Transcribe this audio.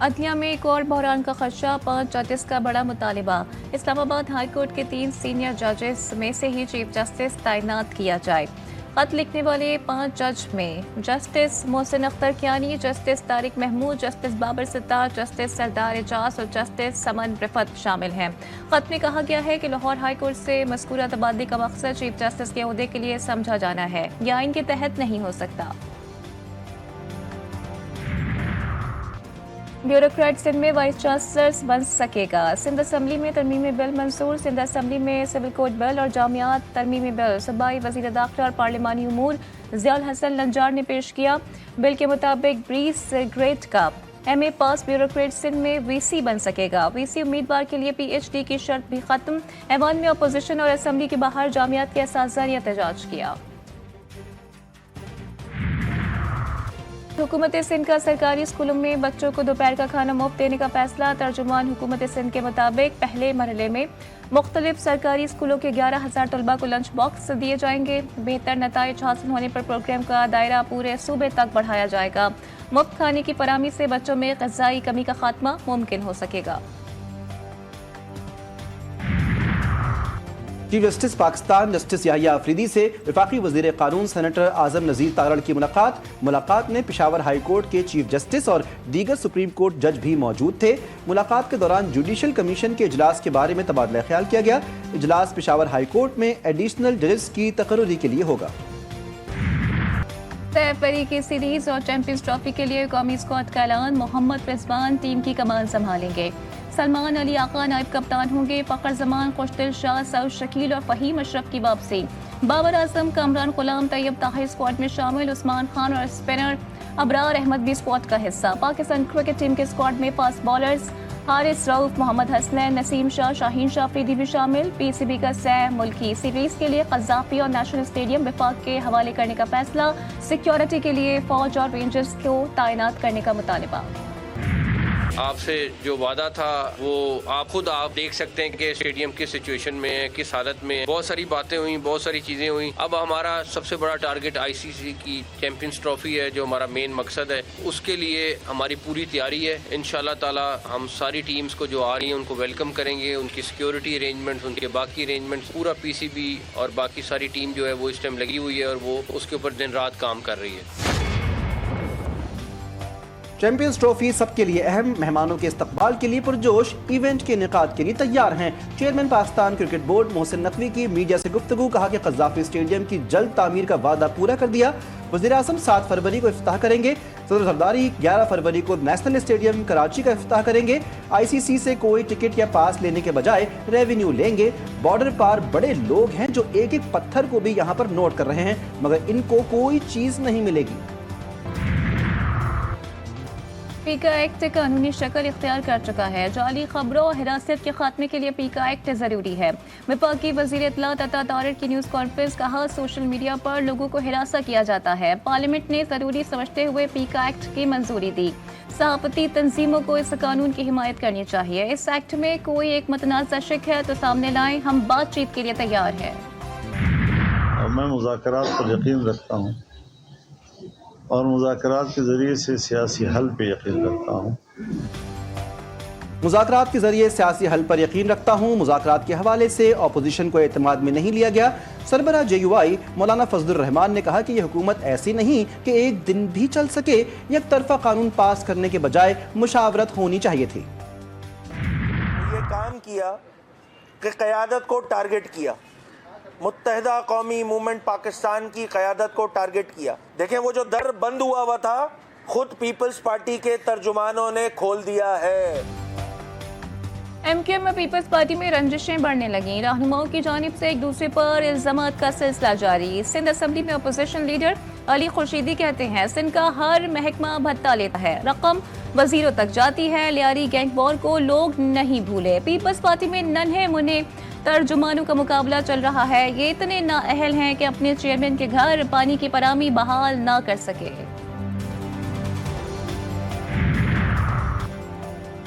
عدلیہ میں ایک اور بحران کا خدشہ، 5 ججز کا بڑا مطالبہ، اسلام آباد ہائی کورٹ کے 3 سینئر ججز میں سے ہی چیف جسٹس تعینات کیا جائے۔ خط لکھنے والے 5 جج میں justice Mohsin Akhtar Kayani, justice Tariq Mahmood, justice Babar ستار، جسٹس سردار اعجاز اور جسٹس سمن رفت شامل ہیں۔ خط میں کہا گیا ہے کہ لاہور ہائی کورٹ سے مذکورہ تبادلے کا مقصد چیف جسٹس کے عہدے کے لیے سمجھا جانا ہے، یہ آئین کے تحت نہیں ہو سکتا۔ بیوروکریٹ سندھ میں وائس چانسلرز بن سکے گا، سندھ اسمبلی میں ترمیمی بل منظور، سندھ اسمبلی میں سول کوڈ بل اور جامعات ترمیمی بل صوبائی وزیر داخلہ اور پارلیمانی امور ضیاء الحسن لنجار نے پیش کیا۔ بل کے مطابق بریس گریڈ کا ایم اے پاس بیوروکریٹ سندھ میں وی سی بن سکے گا۔ وی سی امیدوار کے لیے پی ایچ ڈی کی شرط بھی ختم۔ ایوان میں اپوزیشن اور اسمبلی کے باہر جامعات کے اساتذہ نے احتجاج کیا۔ حکومت سندھ کا سرکاری اسکولوں میں بچوں کو دوپہر کا کھانا مفت دینے کا فیصلہ، ترجمان حکومت سندھ کے مطابق پہلے مرحلے میں مختلف سرکاری اسکولوں کے 11,000 طلباء کو لنچ باکس دیے جائیں گے۔ بہتر نتائج حاصل ہونے پر پروگرام کا دائرہ پورے صوبے تک بڑھایا جائے گا۔ مفت کھانے کی فراہمی سے بچوں میں غذائی کمی کا خاتمہ ممکن ہو سکے گا۔ چیف جسٹس پاکستان جسٹس یحییٰ آفریدی سے وفاقی وزیر قانون سینیٹر اعظم نذیر تارڑ کی ملاقات میں پشاور ہائی کورٹ کے چیف جسٹس اور دیگر سپریم کورٹ جج بھی موجود تھے۔ ملاقات کے دوران جوڈیشل کمیشن کے اجلاس کے بارے میں تبادلہ خیال کیا گیا۔ اجلاس پشاور ہائی کورٹ میں ایڈیشنل ججز کی تقرری کے لیے ہوگا۔ سیف بری کی سیریز اور چیمپئنز ٹرافی کے لیے قومی اسکواڈ کا اعلان، محمد رضوان ٹیم کی کمان سنبھالیں گے، سلمان علی آقا نائب کپتان ہوں گے، فخر زمان، خوشدل شاہ، سعود شکیل اور فہیم اشرف کی واپسی، بابر اعظم، کامران غلام، طیب طاہر اسکواڈ میں شامل، عثمان خان اور اسپنر ابرار احمد بھی اسکواڈ کا حصہ۔ پاکستان کرکٹ ٹیم کے اسکواڈ میں فاسٹ بالرز حارث رؤف، محمد حسنین، نسیم شاہ، شاہین شاہ افریدی بھی شامل۔ پی سی بی کا سہ ملکی سیریز کے لیے قذافی اور نیشنل اسٹیڈیم وفاق کے حوالے کرنے کا فیصلہ، سیکیورٹی کے لیے فوج اور رینجرز کو تعینات کرنے کا مطالبہ۔ آپ سے جو وعدہ تھا وہ آپ خود دیکھ سکتے ہیں کہ اسٹیڈیم کس سچویشن میں ہے، کس حالت میں، بہت ساری باتیں ہوئیں، بہت ساری چیزیں ہوئیں۔ اب ہمارا سب سے بڑا ٹارگٹ آئی سی سی کی چیمپئنز ٹرافی ہے، جو ہمارا مین مقصد ہے، اس کے لیے ہماری پوری تیاری ہے۔ انشاءاللہ تعالی ہم ساری ٹیمز کو جو آ رہی ہیں ان کو ویلکم کریں گے، ان کی سیکیورٹی ارینجمنٹس، ان کے باقی ارینجمنٹس، پورا پی سی بی اور باقی ساری ٹیم جو ہے وہ اس ٹائم لگی ہوئی ہے اور وہ اس کے اوپر دن رات کام کر رہی ہے۔ چیمپئنز ٹرافی سب کے لیے اہم، مہمانوں کے استقبال کے لیے پرجوش، ایونٹ کے انعقاد کے لیے تیار ہیں۔ Chairman Pakistan cricket board Mohsin Naqvi کی میڈیا سے گفتگو، کہا کہ قذافی اسٹیڈیم کی جلد تعمیر کا وعدہ پورا کر دیا۔ وزیر اعظم 7 فروری کو افتتاح کریں گے، صدر زرداری 11 فروری کو نیشنل اسٹیڈیم کراچی کا افتتاح کریں گے۔ آئی سی سی سے کوئی ٹکٹ یا پاس لینے کے بجائے ریونیو لیں گے۔ بارڈر پار بڑے لوگ ہیں جو ایک ایک پتھر کو بھی یہاں پر نوٹ کر رہے ہیں، مگر ان کو کوئی چیز نہیں ملے گی۔ پیکا ایکٹ قانونی شکل اختیار کر چکا ہے، جعلی خبروں اور حراست کے خاتمے کے لیے پیکا ایکٹ ضروری ہے۔ وفاقی وزیر اطلاعات عطا طارڑ کی نیوز کانفرنس، کہا سوشل میڈیا پر لوگوں کو ہراساں کیا جاتا ہے، پارلیمنٹ نے ضروری سمجھتے ہوئے پیکا ایکٹ کی منظوری دی۔ صحافتی تنظیموں کو اس قانون کی حمایت کرنی چاہیے۔ اس ایکٹ میں کوئی ایک متنازع شک ہے تو سامنے لائیں، ہم بات چیت کے لیے تیار ہیں۔ میں مذاکرات پر یقین رکھتا ہوں اور مذاکرات کے ذریعے سے سیاسی حل پہ یقین رکھتا ہوں۔ مذاکرات کے ذریعے سیاسی حل پر یقین رکھتا ہوں۔ مذاکرات کے حوالے سے اپوزیشن کو اعتماد میں نہیں لیا گیا۔ سربراہ جے یو آئی مولانا فضل الرحمان نے کہا کہ یہ حکومت ایسی نہیں کہ ایک دن بھی چل سکے، یک طرفہ قانون پاس کرنے کے بجائے مشاورت ہونی چاہیے تھی۔ یہ کام کیا کہ قیادت کو ٹارگٹ کیا، متحدہ قومی موومنٹ پاکستان کی قیادت کو ٹارگٹ کیا۔ دیکھیں وہ جو در بند ہوا تھا خود پیپلز پارٹی کے ترجمانوں نے کھول دیا ہے۔ ایم کیو ایم میں پیپلز پارٹی میں رنجشیں بڑھنے لگیں، رہنماؤں کی جانب سے ایک دوسرے پر الزامات کا سلسلہ جاری۔ سندھ اسمبلی میں اپوزیشن لیڈر علی خورشیدی کہتے ہیں سندھ کا ہر محکمہ بھتہ لیتا ہے، رقم وزیروں تک جاتی ہے، لیاری گینگ وار کو لوگ نہیں بھولے۔ پیپلز پارٹی میں ننھے منھے ترجمانوں کا مقابلہ چل رہا ہے، یہ اتنے نااہل ہیں کہ اپنے چیئرمین کے گھر پانی کی فراہمی بحال نہ کر سکے۔